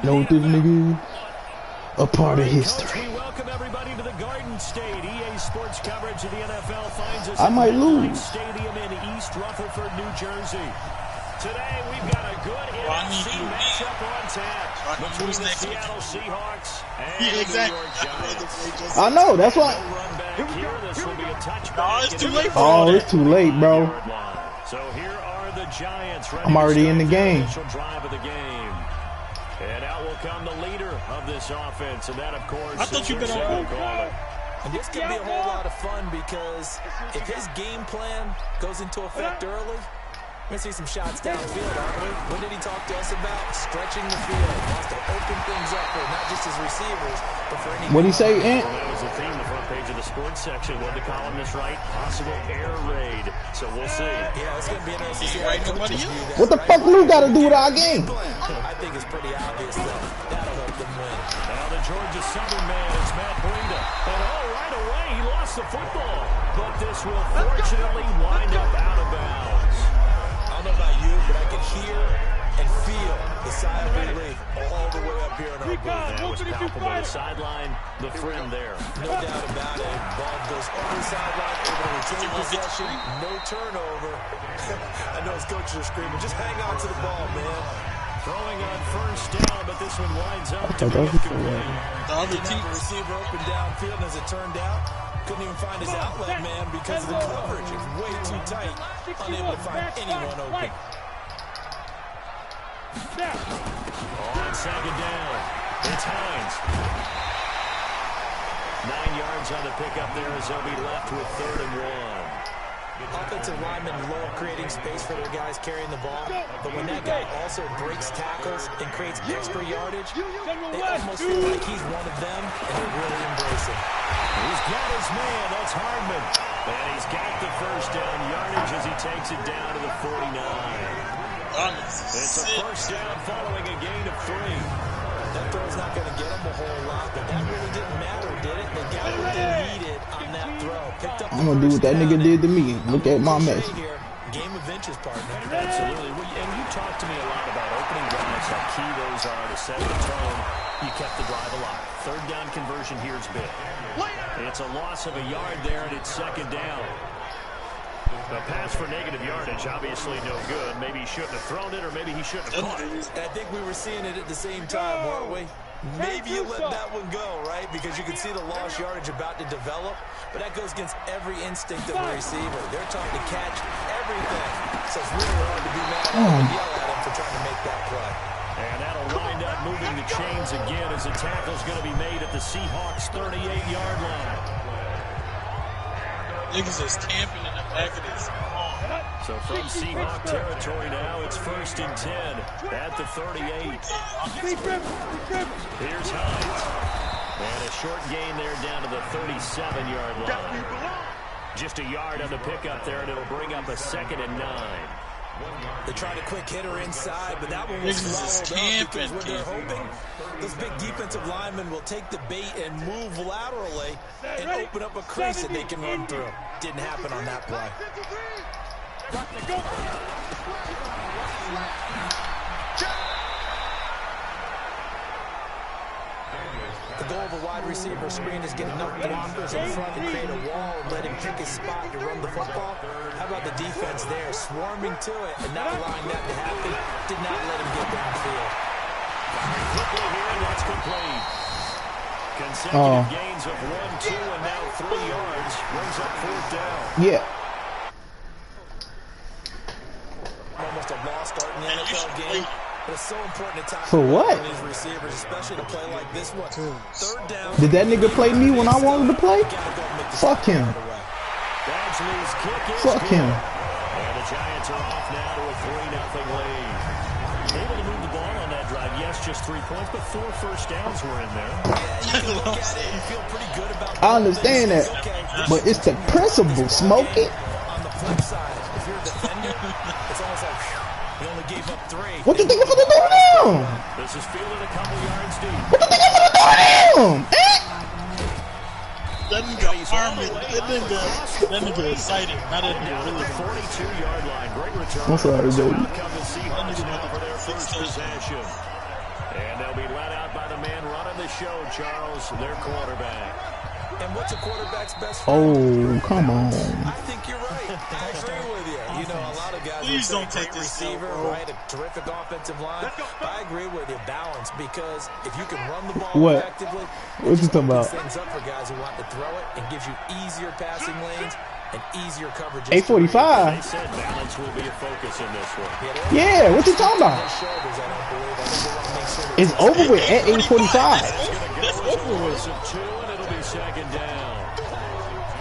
Know what this nigga is? A part of history. We welcome everybody to the Garden State. EA Sports coverage of the NFL finds us I might lose. Stadium in East Rutherford, New Jersey. Today we've got a good NFC matchup on tap between the Seattle Seahawks and the New York Giants. I know, that's why. This will be a touchback. It's too late for Oh, it's too late, bro. So here are the Giants. I'm already in the game. Drive of the game. And out will come the leader of this offense, and that, of course, I thought you'd been on. And this could be a whole lot of fun because if his game plan goes into effect early, we're going to see some shots downfield, aren't we? What did he talk to us about? Stretching the field. Wants to open things up for not just his receivers, but for any... What'd he say, Ant? Well, that was the theme, the front page of the sports section. What the columnist write? Possible air raid. So we'll see. Yeah, it's going to be interesting to see Right, how nobody coaches view that, What the right? fuck Lou got to do with our game? I think it's pretty obvious that that'll help them win. Now the Georgia Southern man, it's Matt Breida. And right away, he lost the football. But this will fortunately wind up out of bounds. I don't know about you, but I can hear and feel the sigh of relief all the way up here in our booth. That was palpable. The sideline, the friend there. No doubt about it. Ball goes over the sideline, able to retain possession, no turnover. I know his coaches are screaming, just hang on to the ball, man. Throwing on first down, but this one winds up to be incomplete. The other Didn't team. have a receiver open downfield, as it turned out. Couldn't even find his outlet man because of the coverage. It's way too tight. Unable to find anyone open. On second down, it's Hines. 9 yards on the pickup there as they'll be left with 3rd and 1. Offensive linemen love creating space for their guys carrying the ball, but when that guy also breaks tackles and creates extra yardage, they almost feel like he's one of them, and they really embrace him. He's got his man, that's Hardman. And he's got the first down yardage as he takes it down to the 49. It's a first down following a gain of 3. That throw's not going to get him a whole lot, but that really didn't matter, did it? They got what they needed on that throw. Picked up I'm gonna do what that nigga did to me. Look at my mess. Game of inches, partner. Absolutely. And you talked to me a lot about opening drives, how key those are to set the tone. You kept the drive alive. 3rd down conversion here is big. It's a loss of a yard there, and it's 2nd down. A pass for negative yardage, obviously no good. Maybe he shouldn't have thrown it, or maybe he shouldn't have caught it. I think we were seeing it at the same time, weren't we? Maybe you let that one go, right? Because you can see the lost yardage about to develop, but that goes against every instinct of a receiver. They're trying to catch everything. So it's really hard to be mad at him and yell at him for trying to make that play. And that'll wind up moving the chains again as the tackle's going to be made at the Seahawks' 38-yard line. Niggas is camping in the back of this. So from Seahawk territory now, it's 1st and 10 at the 38. Here's Hines. And a short gain there down to the 37-yard line. Just a yard on the pickup there, and it'll bring up a 2nd and 9. They tried a quick hitter inside, but that one was swallowed up because what they're hoping, those big defensive linemen will take the bait and move laterally and open up a crease that they can run through. Didn't happen on that play. The goal of a wide receiver screen is get enough blockers in front to create a wall and let him pick his spot to run the football. How about the defense there, swarming to it and not allowing that to happen? Did not let him get downfield. Quickly here, and that's complete. Consecutive gains of 1, 2, and now 3 yards. Brings up 4th down. Yeah. Almost a lost start in the NFL game. But it's so important to tie For what? these receivers, especially to play like this one. 3rd down. Did that nigga play me when I wanted to play? Fuck him. Badgley's kick is Fuck him. And the Giants are off now to a 3-0 lead. Able to move the ball on that drive. Yes, just 3 points, but 4 first downs were in there. Yeah, you can look at it and feel pretty good about I understand that, but it's the principle, Smokey. On the flip side, if you're a defender, it's almost like you only gave up 3. What you think I'm finna do now? This is fielded a couple yards deep. What you think I'm finna do now? That nigga army. That nigga excited. Not that nigga really. 42-yard line. Great return. I'm sorry, baby. Out come the Seahawks now for their first possession. And they'll be let out by the man running the show, Charles, their quarterback. And what's a quarterback's best friend? Oh, come on. I think you're right. I agree with you. You know, a lot of guys Please would don't say take great this receiver, bro. right? A terrific offensive line. But I agree with you. Balance, because if you can run the ball What? effectively, What you talking about? things up for guys who want to throw it and gives you easier passing lanes and easier coverage. 8:45. They said balance will be a focus in this one. Yeah, what you talking about? Shoulders, I don't believe. I think they want to make sure that It's over with at 8:45. It's over with. Of 2, and it'll be second down.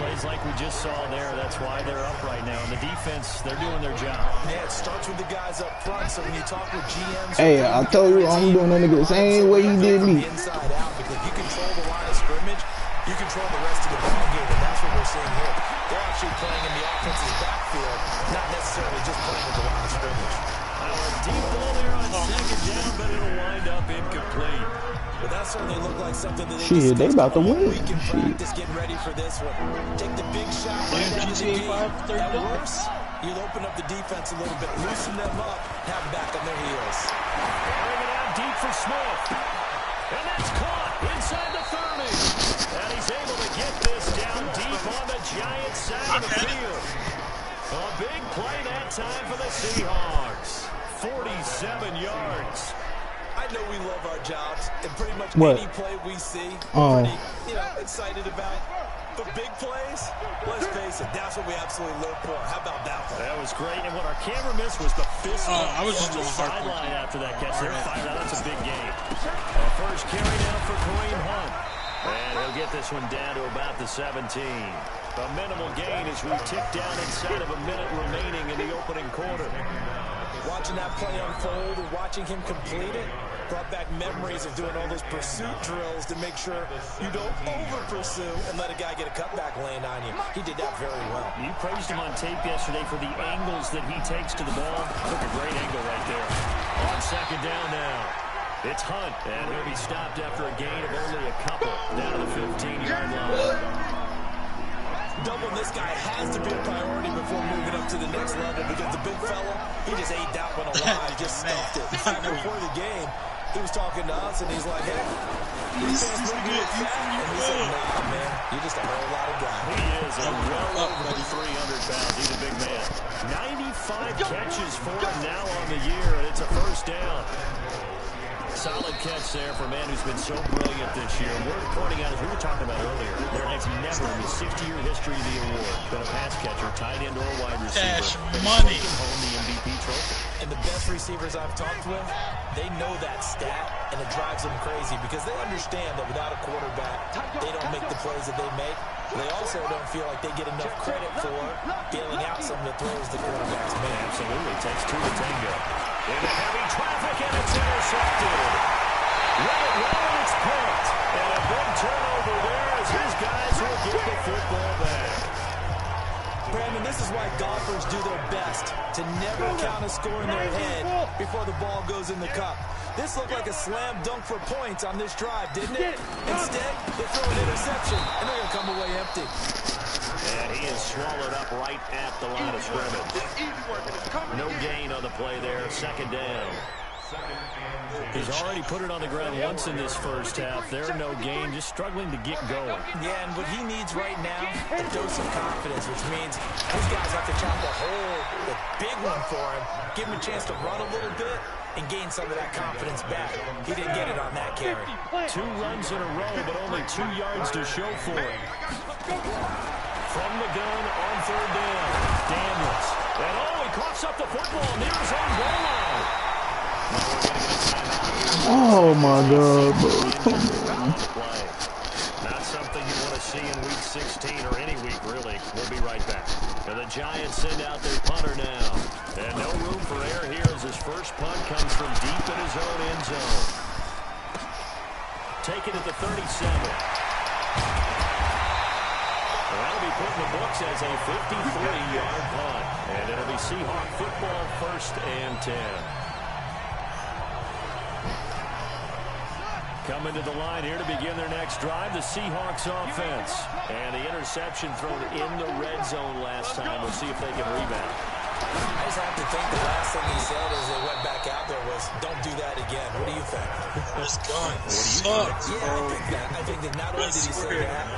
Plays like we just saw there. That's why they're up right now. And the defense, they're doing their job. Yeah, it starts with the guys up front. So when you talk with GMs, Hey, I told you I'm doing that nigga the same way you did me. Inside out, because you control the line of scrimmage, you control the rest of the ball game, and that's what we're seeing here. They're actually playing in the offense's backfield, not necessarily just playing with the line of scrimmage. A deep ball there on second down, but it'll wind up incomplete. But that certainly looked like something that Shit, they about to win. We can Shit. practice getting ready for this one. Take the big shot. Playing right down to the GTA deep. 5 third At down. worst, you'll open up the defense a little bit, loosen them up, have them back on their heels. Airing it out deep for Smith. And that's caught inside the 30. And he's able to get this down deep on the Giants side of the field. A big play that time for the Seahawks. 47 yards. I know we love our jobs, and pretty much What? any play we see, Oh. pretty, excited about. The big plays, let's face it, that's what we absolutely live for. How about that one? That was great. And what our camera missed was the fist I was just on the doing hardcore. sideline after that catch. They're fired out. That's a big game. First carry down for Kareem Hunt. And he'll get this one down to about the 17. A minimal gain as we tick down inside of a minute remaining in the opening quarter. Watching that play unfold and watching him complete it brought back memories of doing all those pursuit drills to make sure you don't over-pursue and let a guy get a cutback land on you. He did that very well. You praised him on tape yesterday for the angles that he takes to the ball. Took a great angle right there. On second down now. It's Hunt, and he'll be stopped after a gain of only a couple. Down to the 15-yard line. Doubling this guy has to be a priority before moving up to the next level, because the big fella, he just ate that one alive, just stuffed it. Before the game, he was talking to us, and he's like, hey, He's good. and we said, nah, man, you're just a whole lot of guy. He is a well over 300 pounds. He's a big man. 95 catches for him now on the year, and it's a first down. Solid catch there for a man who's been so brilliant this year. We're pointing out, as we were talking about earlier, there has never in the 60-year history of the award been a pass catcher, tight end, or wide receiver Cash that's money. taken home the MVP trophy. And the best receivers I've talked with, they know that stat, and it drives them crazy because they understand that without a quarterback, they don't make the plays that they make. They also don't feel like they get enough credit for bailing out some of the throws the quarterbacks make. Absolutely. Takes two to tango. Into heavy traffic, and it's intercepted. Let it roll, and it's picked. And a big turnover there as his guys will get the football back. Brandon, this is why golfers do their best to never count a score in their head before the ball goes in the cup. This looked like a slam dunk for points on this drive, didn't it? Instead, they throw an interception, and they're going to come away empty. And he is swallowed up right at the line of scrimmage. No gain on the play there. Second down. He's already put it on the ground once in this first half. There, no gain, just struggling to get going. Yeah, and what he needs right now, a dose of confidence, which means these guys have to chop a hole, a big one for him, give him a chance to run a little bit, and gain some of that confidence back. He didn't get it on that carry. 2 runs in a row, but only 2 yards to show for it. From the gun on third down, Daniels. And he coughs up the football near his own goal line. Oh my God, bro. Not something you want to see in week 16 or any week, really. We'll be right back. And the Giants send out their punter now. And no room for error here as his first punt comes from deep in his own end zone. Taken at the 37. That'll be put in the books as a 53-yard punt. And it'll be Seahawk football, 1st and 10. Coming to the line here to begin their next drive, the Seahawks offense. And the interception thrown in the red zone last time. We'll see if they can rebound. I just have to think the last thing he said as they went back out there was, don't do This gun Yeah, sucks, bro. I think that not only did he say that,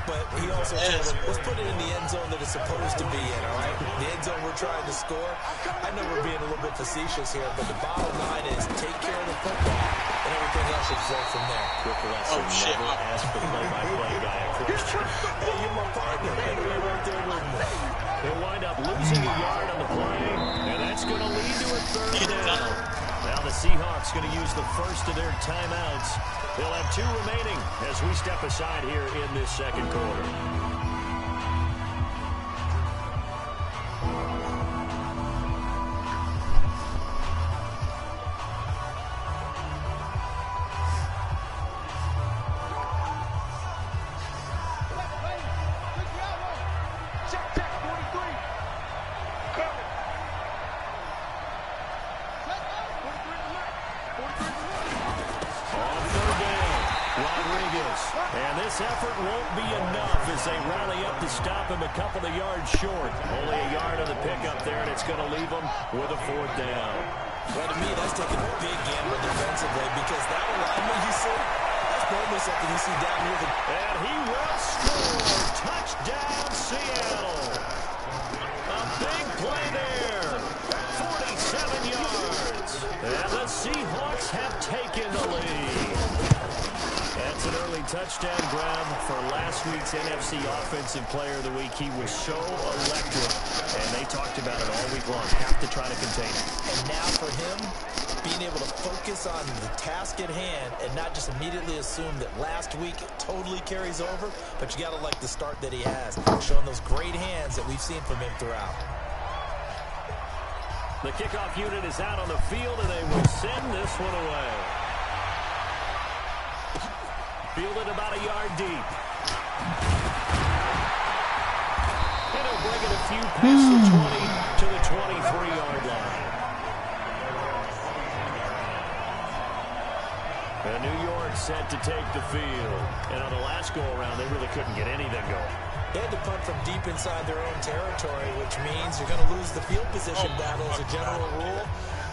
but he also told him, let's put it in the end zone that it's supposed to be in, all right? The end zone we're trying to score. I know we're being a little bit facetious here, but the bottom line is take care of the football, and everything else should flow from there. Quick lesson, never ask the play-by-play guy a question. Hey, you're my partner. I know you're right there with me. They'll wind up losing a yard on the play, and that's going to lead to a third down. Now the Seahawks going to use the first of their timeouts. They'll have 2 remaining as we step aside here in this second quarter. And this effort won't be enough as they rally up to stop him a couple of yards short. Only a yard on the pickup there, and it's going to leave them with a 4th down. Well, to me, that's taking a big gamble defensively because that alignment you see, that's normally something you see down near the... And he will score. Touchdown, Seattle. A big play there. 47 yards. And the Seahawks have taken the lead. That's an early touchdown grab for last week's NFC Offensive Player of the Week. He was so electric, and they talked about it all week long. Have to try to contain it. And now for him, being able to focus on the task at hand and not just immediately assume that last week totally carries over, but you got to like the start that he has, showing those great hands that we've seen from him throughout. The kickoff unit is out on the field, and they will send this one away. Fielded about a yard deep. And he'll bring it a few past the 20 to the 23-yard line. And New York set to take the field. And on the last go-around, they really couldn't get anything going. They had to punt from deep inside their own territory, which means you're going to lose the field position battle as a general rule.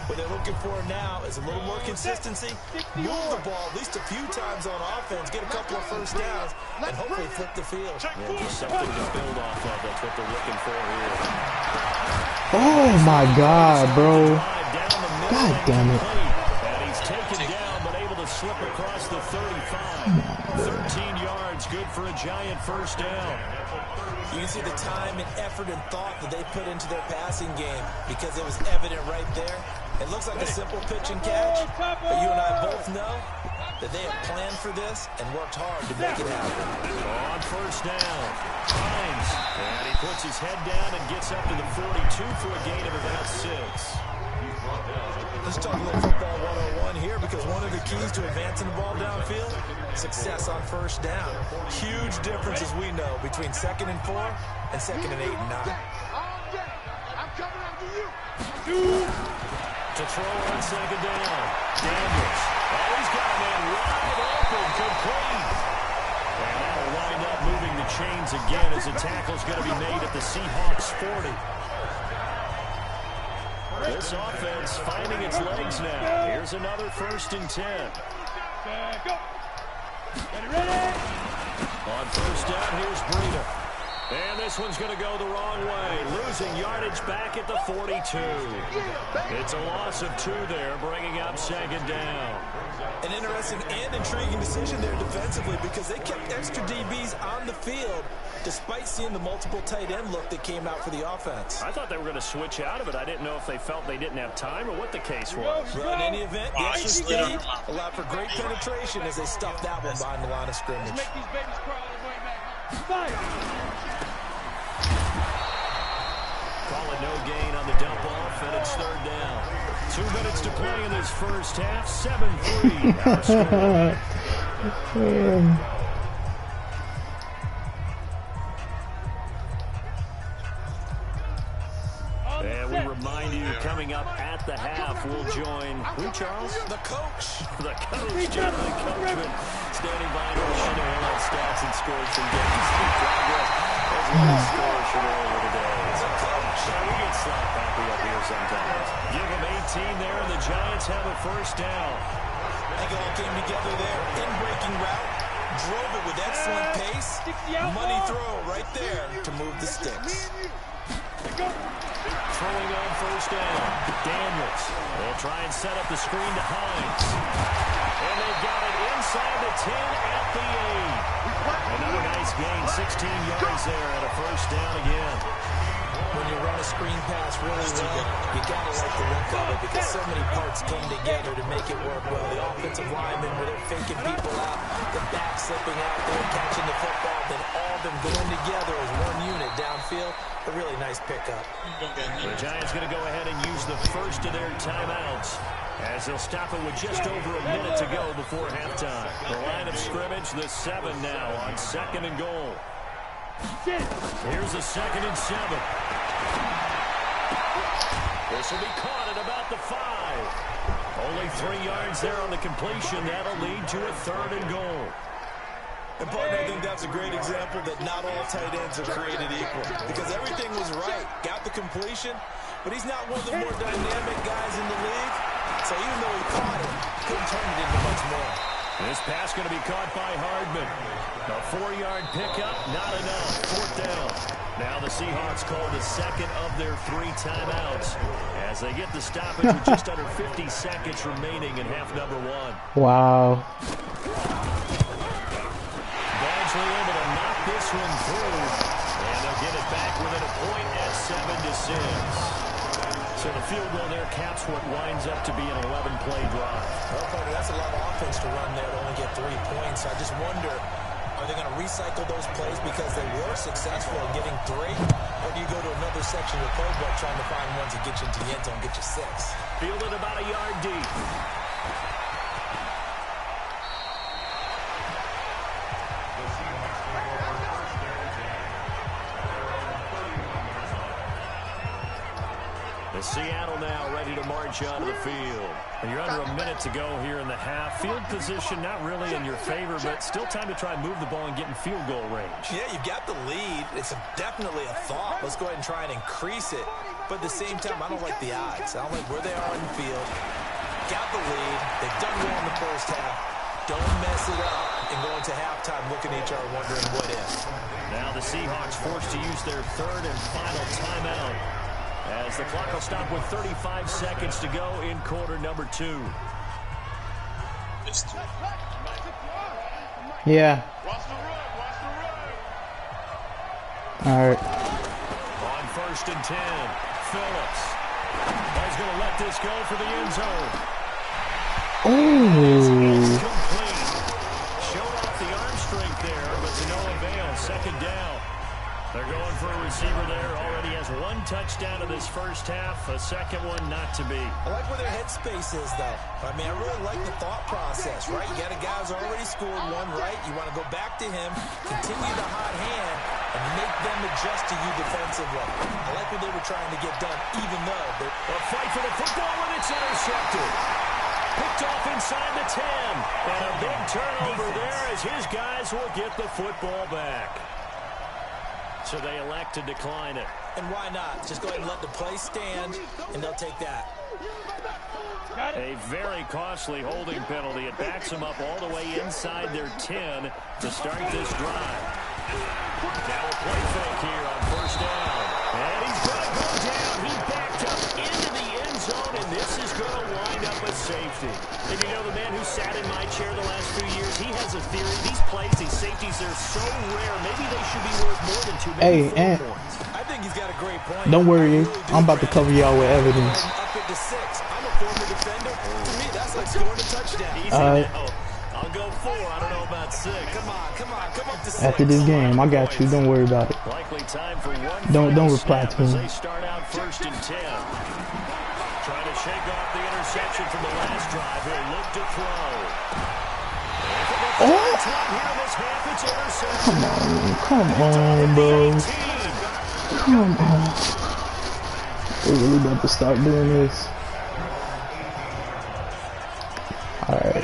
What they're looking for now is a little more consistency, move the ball at least a few times on offense, get a couple of first downs, and hopefully flip the field. Yeah, just something to build off of. That's what they're looking for here. Oh, my God, bro. God damn it. And he's taken down, but able to slip across the 35. 13 yards, good for a giant first down. You can see the time and effort and thought that they put into their passing game because it was evident right there. It looks like a simple pitch and catch, but you and I both know that they have planned for this and worked hard to make it happen. On first down, Hines, and he puts his head down and gets up to the 42 for a gain of about 6. Let's talk a little football 101 here because one of the keys to advancing the ball downfield, success on first down. Huge difference, as we know, between 2nd and 4 and 2nd and 8 and 9. I'm coming after you. To throw on 2nd down, Daniels. Oh, he's got a man wide open, complete. And that'll wind up moving the chains again as the tackle's going to be made at the Seahawks 40. This offense finding its legs now. Here's another 1st and 10. On first down, here's Breida. And this one's going to go the wrong way. Losing yardage back at the 42. It's a loss of 2 there, bringing up 2nd down. An interesting and intriguing decision there defensively because they kept extra DBs on the field despite seeing the multiple tight end look that came out for the offense. I thought they were going to switch out of it. I didn't know if they felt they didn't have time or what the case was. Well, in any event, the extra speed allowed for great penetration as they stuffed that one behind the line of scrimmage. Make these babies crawl all the way back. Fire! Call it no gain on the dump off, and it's 3rd down. 2 minutes to play in this first half. 7-3. Our score. And we remind you, coming up at the half, we'll join who, Charles? The coach. The coach, Jeremy Coachman, standing by to share highlight stats and scores from games in progress, as well as scores from earlier today. So, coach, we get slap happy up here sometimes. Give them 18 there, and the Giants have a first down. I think it all came together there. In-breaking route. Drove it with excellent pace. Money throw right there to move the sticks. Throwing on first down. Daniels. They'll try and set up the screen to Hines. And they've got it inside the 10 at the 8. Another nice gain. 16 yards there and a first down again. When you run a screen pass really well, you got to like the look of it because so many parts come together to make it work well. The offensive linemen, where they're faking people out, the back slipping out there, catching the football, then all of them going together as one unit downfield. A really nice pickup. The Giants going to go ahead and use the first of their timeouts as they'll stop it with just over a minute to go before halftime. The line of scrimmage, the 7 now on 2nd and goal. Here's a 2nd and 7. This will be caught at about the 5. Only 3 yards there on the completion. That'll lead to a 3rd and goal. And, partner, I think that's a great example that not all tight ends are created equal because everything was right. Got the completion, but he's not one of the more dynamic guys in the league. So even though he caught it, couldn't turn it into much more. This pass going to be caught by Hardman. A 4-yard pickup, not enough. 4th down. Now the Seahawks call the 2nd of their 3 timeouts as they get the stoppage with just under 50 seconds remaining in half number 1. Wow. Badgley able to knock this one through, and they'll get it back within a point at 7-6. So the field goal there caps what winds up to be an 11-play drive. Well, partner, that's a lot of offense to run there to only get 3 points. I just wonder, are they going to recycle those plays because they were successful in getting 3? Or do you go to another section of the playbook trying to find ones that get you into the end zone, get you 6? Fielded about a yard deep. Seattle now ready to march onto the field. And you're under a minute to go here in the half. Field position not really in your favor, but still time to try and move the ball and get in field goal range. Yeah, you've got the lead. It's definitely a thought. Let's go ahead and try and increase it. But at the same time, I don't like the odds. I don't like where they are on the field. Got the lead. They've done well in the first half. Don't mess it up and go into halftime looking at each other wondering what if. Now the Seahawks forced to use their 3rd and final timeout, as the clock will stop with 35 seconds to go in quarter number 2. Yeah. All right. On 1st and 10, Phillips. He's going to let this go for the end zone. Oh. Complete. Showed off the arm strength there, but to no avail. 2nd down. They're going for a receiver there. Already has 1 touchdown in this first half. A 2nd one not to be. I like where their headspace is, though. I mean, I really like the thought process, right? You got a guy who's already scored 1, right? You want to go back to him, continue the hot hand, and make them adjust to you defensively. I like what they were trying to get done, even though they'll fight for the football when it's intercepted. Picked off inside the 10. And a big turnover there as his guys will get the football back. So they elect to decline it. And why not? Just go ahead and let the play stand, and they'll take that. A very costly holding penalty. It backs them up all the way inside their 10 to start this drive. Now a play fake here on 1st down. And he's going to go down. He backed up into the end zone, and this is going to wind up a safety. And you know, the man who sat in my chair the last few years, he has a theory. These plays, these safeties, they're so rare. Maybe they should be worth more than 2, maybe 4 points. I think he's got a great point. Don't worry. I'm about to cover y'all with evidence. Up into 6. I'm a former defender. To me, that's like scoring a touchdown. Easy now. I'll go 4. I don't know about 6. Come up to 6. After this game, I got you. Don't worry about it. Likely time for 1 Don't reply to him. They start out 1st and 10. Trying to shake off the interception from the last drive. He'll look to throw. Come on, bro. Come on. We're really about to start doing this. Alright.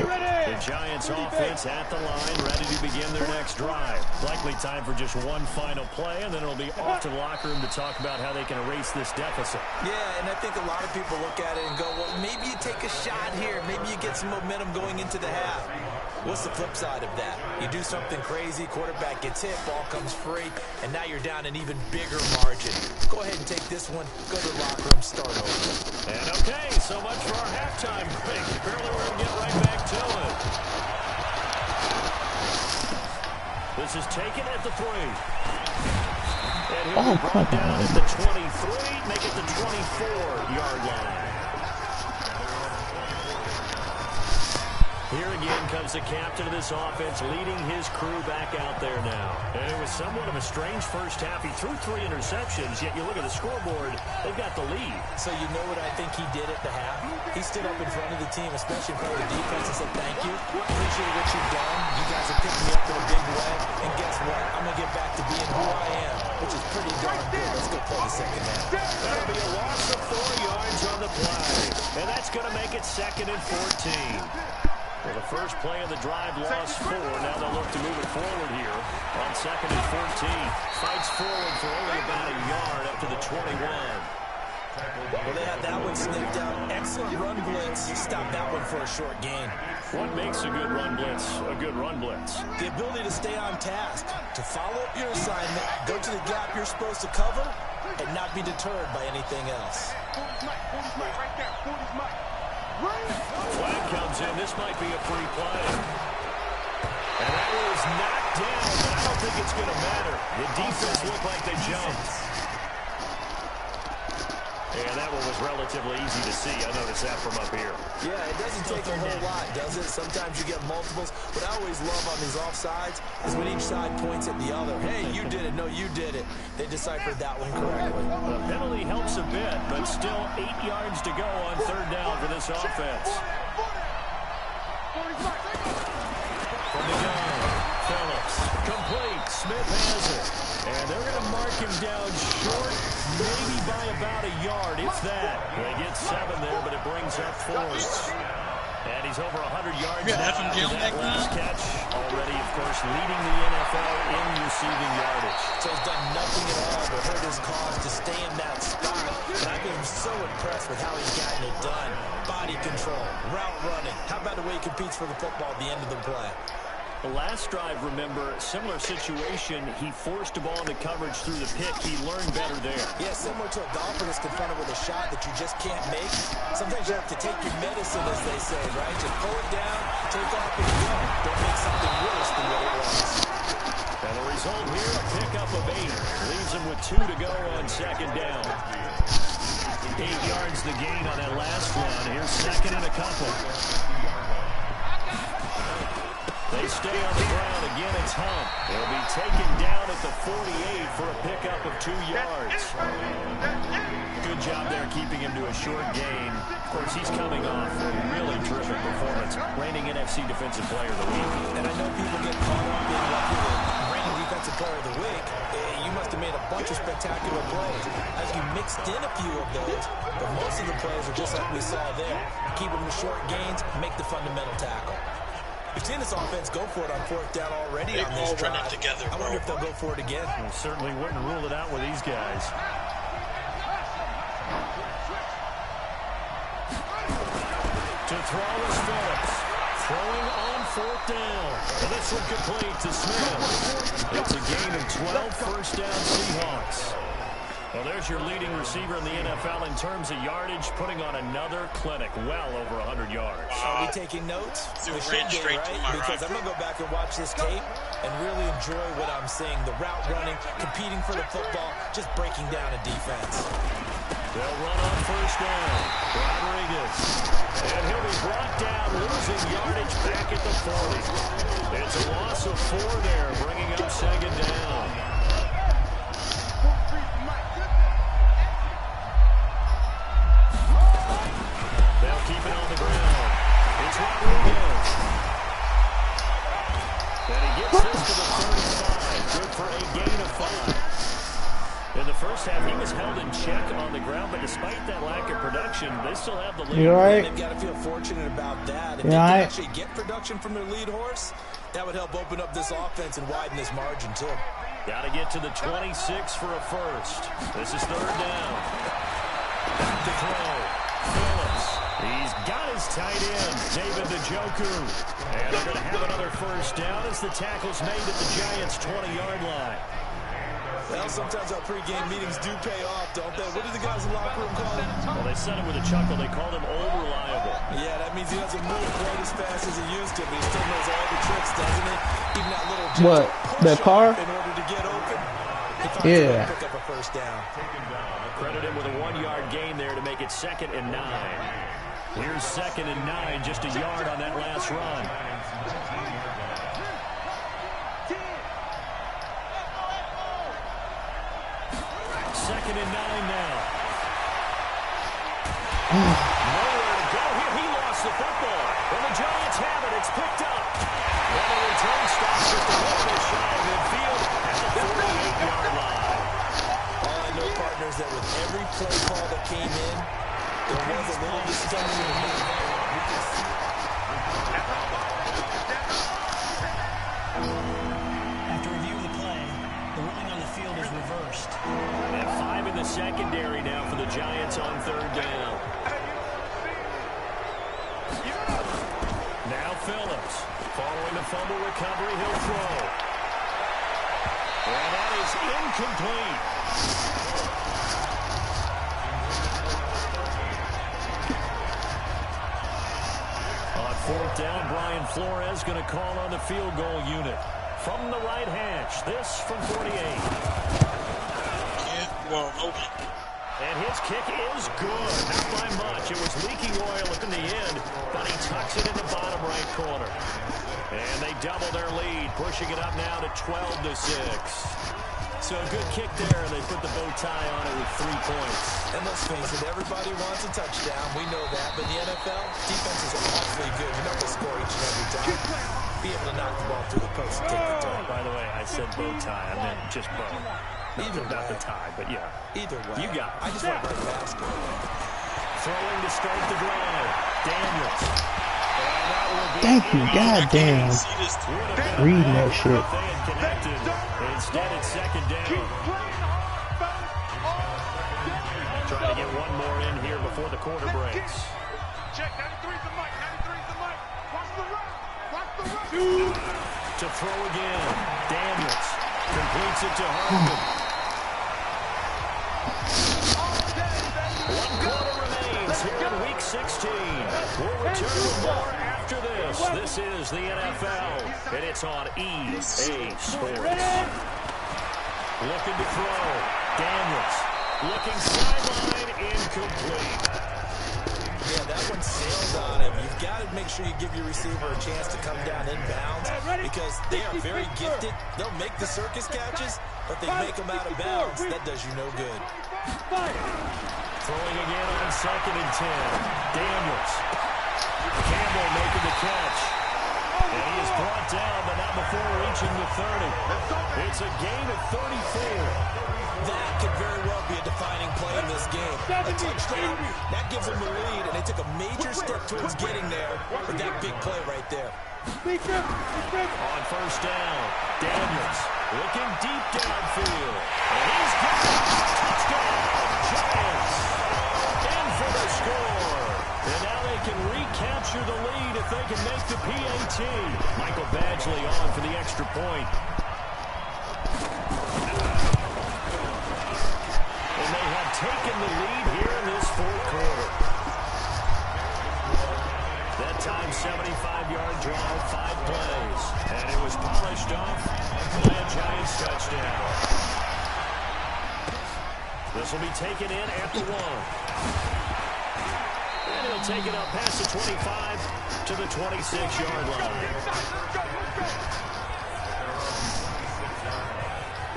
The Giants offense at the line, ready to begin their next drive. Likely time for just one final play, and then it'll be off to the locker room to talk about how they can erase this deficit. Yeah, and I think a lot of people look at it and go, well, maybe you take a shot here. Maybe you get some momentum going into the half. What's the flip side of that? You do something crazy, quarterback gets hit, ball comes free, and now you're down an even bigger margin. Go ahead and take this one, go to the locker room, start over. And okay, so much for our halftime break. Apparently we're going to get right back to it. This is taken at the 3. And he'll be brought down at the 23, make it the 24-yard line. Here again comes the captain of this offense, leading his crew back out there now. And it was somewhat of a strange first half. He threw 3 interceptions, yet you look at the scoreboard, they've got the lead. So you know what I think he did at the half? He stood up in front of the team, especially in front of the defense, and said, thank you. Appreciate what you've done. You guys have picked me up in a big way. And guess what? I'm going to get back to being who I am, which is pretty darn good. Let's go play the second half. That'll be a loss of 4 yards on the play. And that's going to make it 2nd and 14. Well, the first play of the drive lost 4. Now they'll look to move it forward here on 2nd and 14. Fights forward for only about a yard up to the 21. Well, they had that one sniffed out. Excellent run blitz. Stop that one for a short gain. What makes a good run blitz a good run blitz? The ability to stay on task, to follow up your assignment, go to the gap you're supposed to cover, and not be deterred by anything else. Flag comes in. This might be a free play. And that was knocked down, but I don't think it's going to matter. The defense looked like they jumped. And that one was relatively easy to see. I noticed that from up here. Yeah, it doesn't take a whole lot, does it? Sometimes you get multiples. What I always love on these offsides is when each side points at the other. Hey, you did it. No, you did it. They deciphered that one correctly. The penalty helps a bit, but still 8 yards to go on 3rd down for this offense. From the gun, Phillips, complete. Smith has it. And they're going to mark him down short, maybe by about a yard, if that. They get 7 there, but it brings up 4. And he's over 100 yards now after that last catch. Already, of course, leading the NFL in receiving yardage. So he's done nothing at all but hurt his cause to stay in that spot. And I've been so impressed with how he's gotten it done. Body control, route running. How about the way he competes for the football at the end of the play? The last drive, remember, similar situation. He forced a ball into coverage through the pick. He learned better there. Yeah, similar to a golfer that's confronted with a shot that you just can't make. Sometimes you have to take your medicine, as they say, right? Just pull it down, take off, and go. Don't make something worse than what it was. And the result here, a pickup of 8. Leaves him with 2 to go on 2nd down. 8 yards the gain on that last one. Here's 2nd and a couple. They stay on the ground. Again, it's Hunt. He'll be taken down at the 48 for a pickup of 2 yards. Good job there keeping him to a short gain. Of course, he's coming off a really terrific performance, reigning NFC Defensive Player of the Week. And I know people get caught up in lucky with reigning Defensive Player of the Week. You must have made a bunch of spectacular plays. As you mixed in a few of those, but most of the plays are just like we saw there. Keep them to short gains, make the fundamental tackle. We've seen this offense go for it on 4th down already on this drive. I wonder if they'll go for it again. Well, certainly wouldn't rule it out with these guys. To throw is Phillips. Throwing on 4th down. And this one complete to Smith. It's a gain of 12, 1st down Seahawks. Well, there's your leading receiver in the NFL in terms of yardage, putting on another clinic, well over 100 yards. Are we taking notes? We should be, right? Because I'm going to go back and watch this tape and really enjoy what I'm seeing. The route running, competing for the football, just breaking down a defense. They'll run on 1st down. Rodriguez. And he'll be brought down, losing yardage back at the 40. It's a loss of 4 there, bringing up 2nd down. They'll keep it on the ground. It's Rodriguez. And he gets this to the 35. Good for a gain of 5. In the first half, he was held in check on the ground, but despite that lack of production, they still have the lead. You all right? They've got to feel fortunate about that. If You they all can right? actually get production from their lead horse, that would help open up this offense and widen this margin, too. Got to get to the 26 for a first. This is third down. Back to throw. Phillips. He's got his tight end, David Njoku. And they're going to have another first down as the tackle's made at the Giants' 20-yard line. Well, sometimes our pregame meetings do pay off, don't they? What do the guys in the locker room call him? Well, they said it with a chuckle. They called him Old Reliable. Yeah, that means he doesn't move quite as fast as he used to, but he still knows all the tricks, doesn't he? Even that little What? The car? in order to get open. He finds a way Yeah. to pick up a first down. Credit him with a 1-yard gain there to make it 2nd and 9. Here's 2nd and 9, just a yard on that last run. 2nd and 9 now. Nowhere to go here. He lost the football. And the Giants have it. It's picked up. And the return stops just a little bit shy of midfield at the 48-yard line. All I know, partners, that with every play call that came in, there was a little discussion. After review of the play, the ruling on the field is reversed. And 5 in the secondary now for the Giants on third down. Now Phillips. Following the fumble recovery, he'll throw. And that is incomplete. On fourth down, Brian Flores going to call on the field goal unit. From the right hash, this from 48. And his kick is good. Not by much. It was leaking oil in the end, but he tucks it in the bottom right corner. And they double their lead, pushing it up now to 12-6. So a good kick there, and they put the bow tie on it with 3 points. And let's face it, everybody wants a touchdown. We know that. But in the NFL, defenses are awfully good. You know they'll score each and every time. Be able to knock the ball through the post and take the turn. By the way, I said bow tie. I meant just bow. Not the tie, but yeah. Either way. You got it. I just went right past it. Throwing to start the drive. Daniels. Thank you, goddamn. Reading that shit. Instead, it's 2nd down. Trying to get one more in here before the quarter breaks. Check, 93's the mic, 93's the mic. Watch the run, watch the run. To throw again. Daniels completes it to Hartman. 1 quarter remains here in Week 16. We'll return with more after this. This is the NFL, and it's on EA Sports. Looking to throw. Daniels looking sideline, incomplete. Yeah, that one sailed on him. You've got to make sure you give your receiver a chance to come down inbounds because they are very gifted. They'll make the circus catches, but they make them out of bounds. That does you no good. Throwing again on 2nd and 10. Daniels. Campbell making the catch. And he is brought down, but not before reaching the 30. It's a gain of 34. That could very well be a defining play in this game. A touchdown, that gives them the lead, and they took a major step towards getting there with that big play right there. On first down, Daniels looking deep downfield. And he's got it. Touchdown, Giants. In for the score. And now they can recapture the lead if they can make the PAT. Michael Badgley on for the extra point. And they have taken the lead here in this fourth quarter. That time, 75-yard drive, 5 plays. And it was polished off by a Giants touchdown. This will be taken in at the 1. And he'll take it up past the 25 to the 26-yard line.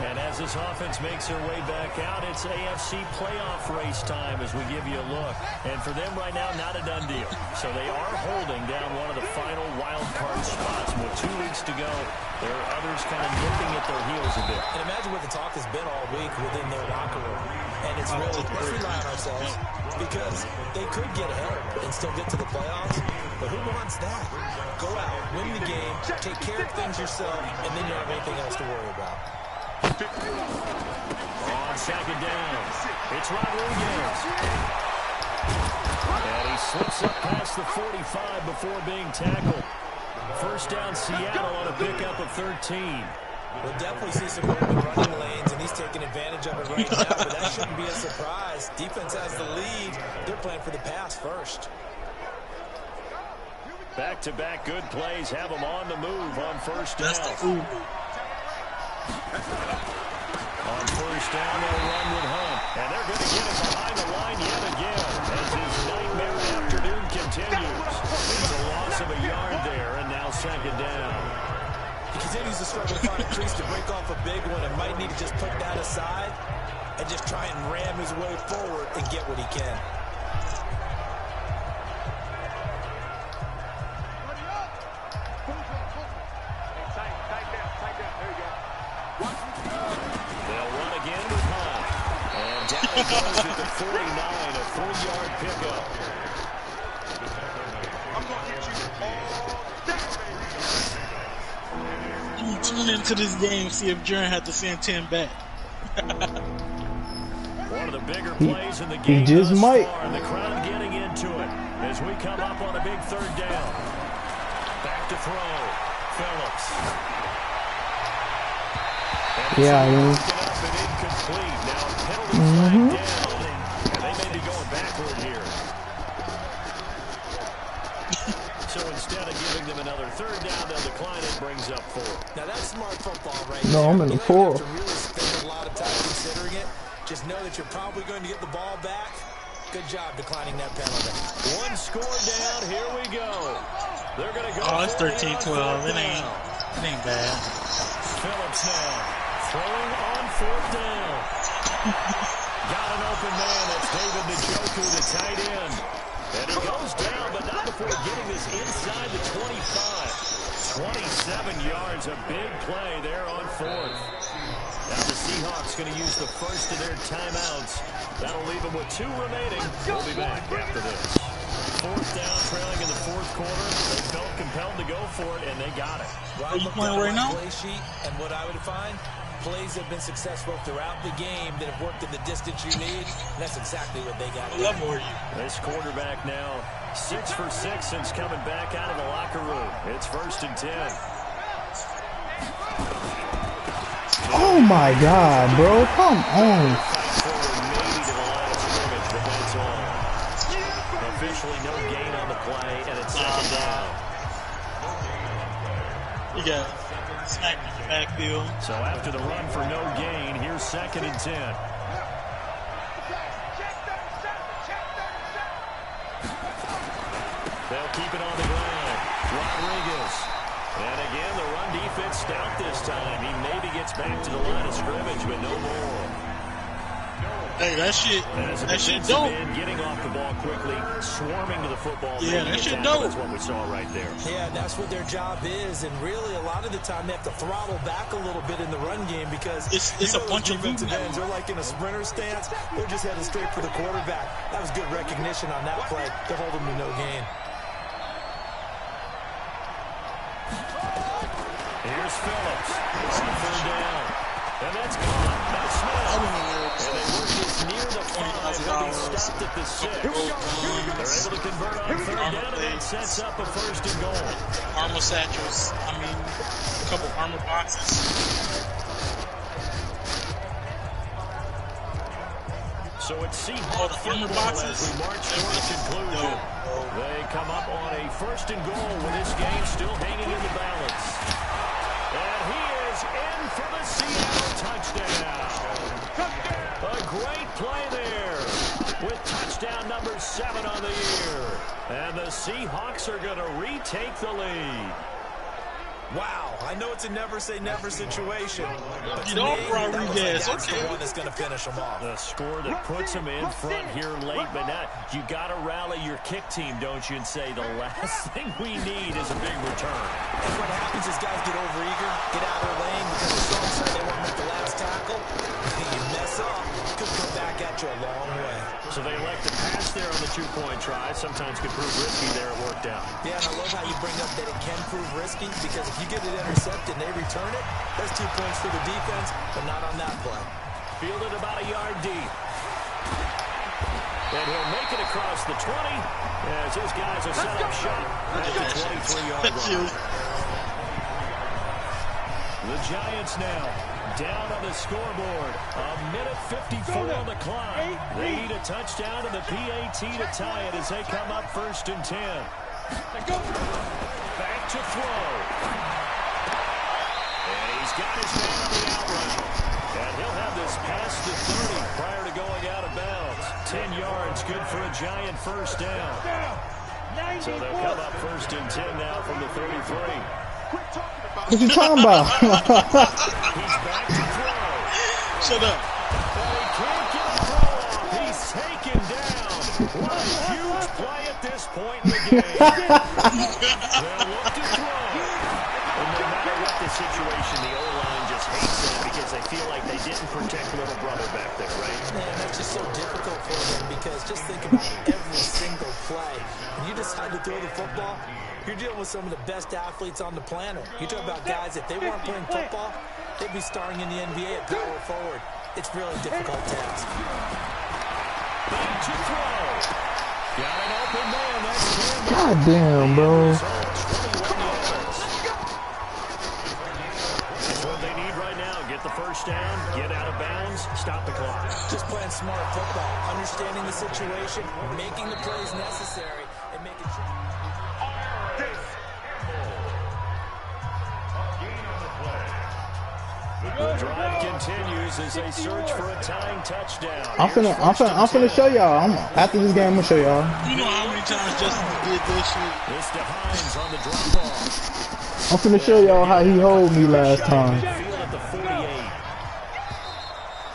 And as this offense makes their way back out, it's AFC playoff race time as we give you a look. And for them right now, not a done deal. So they are holding down one of the final wild card spots. With 2 weeks to go, there are others kind of nipping at their heels a bit. And imagine what the talk has been all week within their locker room. And it's really, let's rely on ourselves, because they could get ahead and still get to the playoffs. But who wants that? Go out, win the game, take care of things yourself, and then you don't have anything else to worry about. On second down, it's Rodriguez. And he slips up past the 45 before being tackled. First down, Seattle on a pickup of 13. We'll definitely see some open running lanes, and he's taking advantage of it right now, but that shouldn't be a surprise. Defense has the lead. They're playing for the pass first. Back-to-back good plays have them on the move on first down. On first down, they'll run with Hunt. And they're going to get him behind the line yet again as his nightmare afternoon continues. It's a loss of a yard there, and now second down. He continues to struggle to find a crease to break off a big one and might need to just put that aside and just try and ram his way forward and get what he can. He goes at the 49, a 4-yard pickup. I'm going to get you all day. Tune into this game, see if Jern had to send 10 back. One of the bigger plays in the game. He just might. Far, and the crowd getting into it as we come up on a big third down. Back to throw. Phillips. Yeah, I mean. Incomplete. Now penalty flag down, and they may be going backward here. So instead of giving them another third down, they'll decline it. Brings up 4. Now that's smart football right No, there. I'm in the You 4. don't have to really spend a lot of time considering it. Just know that you're probably going to get the ball back. Good job declining that penalty. One score down. Here we go. They're going to go. Oh, it's 13-12. It ain't bad. Phillips now throwing on fourth down. Got an open man. That's David Njoku, the tight end. And he goes down, but not before getting this inside the 25. 27 yards, a big play there on fourth. Now the Seahawks going to use the first of their timeouts. That'll leave them with 2 remaining. We'll be back after this. Fourth down, trailing in the fourth quarter. They felt compelled to go for it, and they got it. Are you playing right now? Play sheet, and what I would find, plays have been successful throughout the game that have worked in the distance you need. And that's exactly what they got. What level are you? This quarterback now 6 for 6 since coming back out of the locker room. It's first and 10. Oh my God, bro! Come on. Maybe to the line of scrimmage, but that's all. Officially no gain on the play, and it's second down. You got smack in the backfield. So after the run for no gain, here's second and 10. They'll keep it on the ground. Rodriguez. And again, the run defense stout this time. He maybe gets back to the line of scrimmage, but no more. Hey, that shit dope. Getting off the ball quickly, swarming to the football. Yeah, that shit dope. That's what we saw right there. Yeah, that's what their job is, and really a lot of the time they have to throttle back a little bit in the run game because it's a bunch of defensive ends. They're like in a sprinter stance. They're just heading straight for the quarterback. That was good recognition on that play to hold them to no gain. Here's Phillips. Third down. And that's caught by Smith. And they work this near the 5. They'll be stopped at the 6. They're able to convert on third down, and that sets up a first and goal. Armor satchels. I mean, a couple armor boxes. So it's Seahawks football as we march towards conclusion. They come up on a first and goal with this game still hanging in the balance. And he is in for the Seattle touchdown. A great play there with touchdown number 7 on the year. And the Seahawks are going to retake the lead. Wow, I know it's a never-say-never situation, but to Get off me, Rodriguez, that's okay. the one that's going to finish them off. The score that puts them in front here late, but now you got to rally your kick team, don't you, and say the last thing we need is a big return. And what happens is guys get overeager, get out of their lane because they're so excited they want to make the last tackle. You mess up, could come back at you a long way. So they elect to pass there on the two-point try. Sometimes could prove risky there. It worked out. Yeah, and I love how you bring up that it can prove risky because if you get it intercepted and they return it, that's 2 points for the defense, but not on that play. Fielded about a yard deep. And he'll make it across the 20 as his guys are set up shop at the 23-yard line. The Giants now down on the scoreboard. A minute 54 on the clock. They need a touchdown and the PAT to tie it as they come up 1st and 10. Back to throw. And he's got his man on the out route. And he'll have this past the 30 prior to going out of bounds. 10 yards, good for a Giant first down. So they'll come up 1st and 10 now from the 33. What you talking about? He's back to throw. Shut up. But he can't get a throw off. He's taken down. What a huge play at this point in the game. They'll look to throw. And no matter what the situation, the O-line just hates it because they feel like they didn't protect little brother back there, right? Man, that's just so difficult for them because just think about every single play. When you decide to throw the football, you're dealing with some of the best athletes on the planet. You talk about guys, if they weren't playing football, they'd be starring in the NBA at power forward. It's really a difficult task. Back to throw. Got an open man. That's Campbell. God damn, bro. That's what they need right now. Get the first down, get out of bounds, stop the clock. Just playing smart football, understanding the situation, making the plays necessary, and making sure. The drive continues as they search for a tying touchdown. I'm finna show y'all. After this game, I'm gonna show y'all. You know how many times Justin did this shit? This to Hines on the drop-off. I'm finna show y'all how he hold me last time. Field at the 48.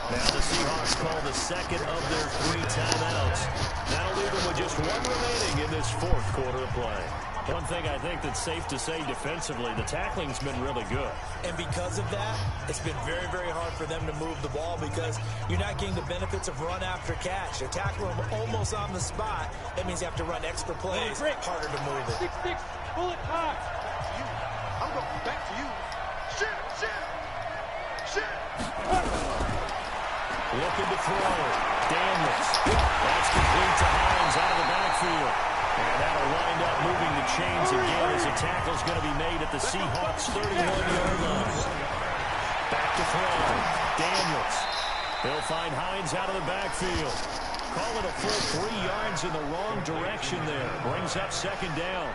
Now the Seahawks call the second of their 3 timeouts. That'll leave them with just 1 remaining in this 4th quarter of play. One thing I think that's safe to say defensively, the tackling's been really good. And because of that, it's been very, very hard for them to move the ball because you're not getting the benefits of run after catch. They're tackling them almost on the spot. That means you have to run extra plays, harder to move it. 6-6, bullet hot. I'm going back to you. Shit. Looking to throw. Daniels. That's complete to Hines out of the backfield. And that'll wind up moving the chains again as a tackle's going to be made at the Seahawks' 31-yard line. Back to throw. Daniels. They'll find Hines out of the backfield. Call it a full 3 yards in the wrong direction there. Brings up 2nd down.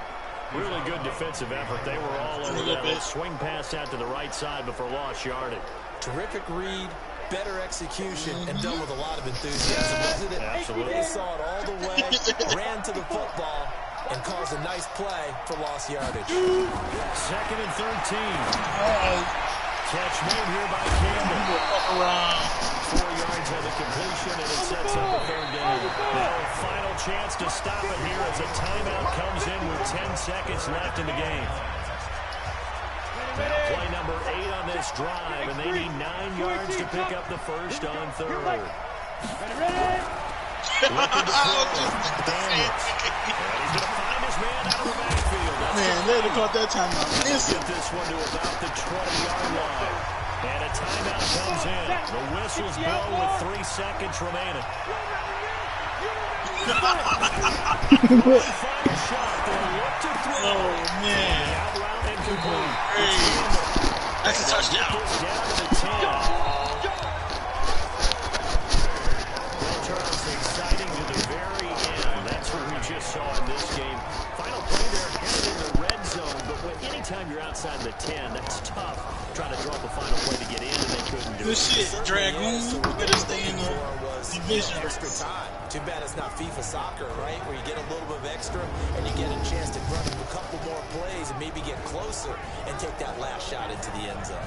Really good defensive effort. They were all over that little swing pass out to the right side before lost yardage. Terrific read, better execution, and done with a lot of enthusiasm, wasn't it? Absolutely. They saw it all the way, ran to the football, and caused a nice play for lost yardage. 2nd and 13. Catch made here by Campbell. 4 yards on the completion, and it sets up a 3rd down. Now a final chance to stop it here as a timeout comes in with 10 seconds left in the game. Now play number 8 on this drive, and they need 9 yards to pick up the first on 3rd. Looking to throw. Daniels. And he's going to find his man out of the backfield. Man, they'd have caught that timeout. Get this one to about the 20-yard line. And a timeout comes in. The whistles blow with 3 seconds remaining. One final shot. They'll look to throw. Oh, man. Out route incomplete. That's a touchdown. Down to the 10. Well, Charles, exciting to the very end. That's what we just saw in this game. Final play there, headed in the red zone. But anytime you're outside the 10, that's tough. Trying to draw up a final play to get in, and they couldn't do it. Good shit, Dragoon. Better stay in the division. Extra time. Too bad it's not FIFA soccer, right? Where you get a little bit of extra and you get a chance to run a couple more plays to maybe get closer and take that last shot into the end zone.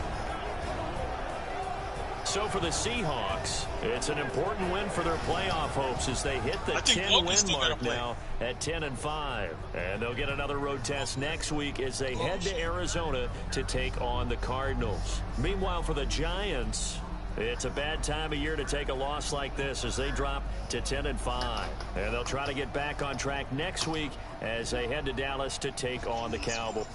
So for the Seahawks, it's an important win for their playoff hopes as they hit the 10-win mark now at 10-5. And they'll get another road test next week as they head to Arizona to take on the Cardinals. Meanwhile, for the Giants, it's a bad time of year to take a loss like this as they drop to 10-5. And they'll try to get back on track next week as they head to Dallas to take on the Cowboys.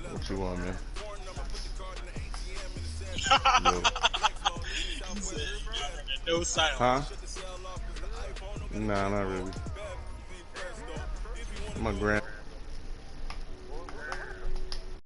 What you want, man? No silence. Huh? Nah, not really. My grand.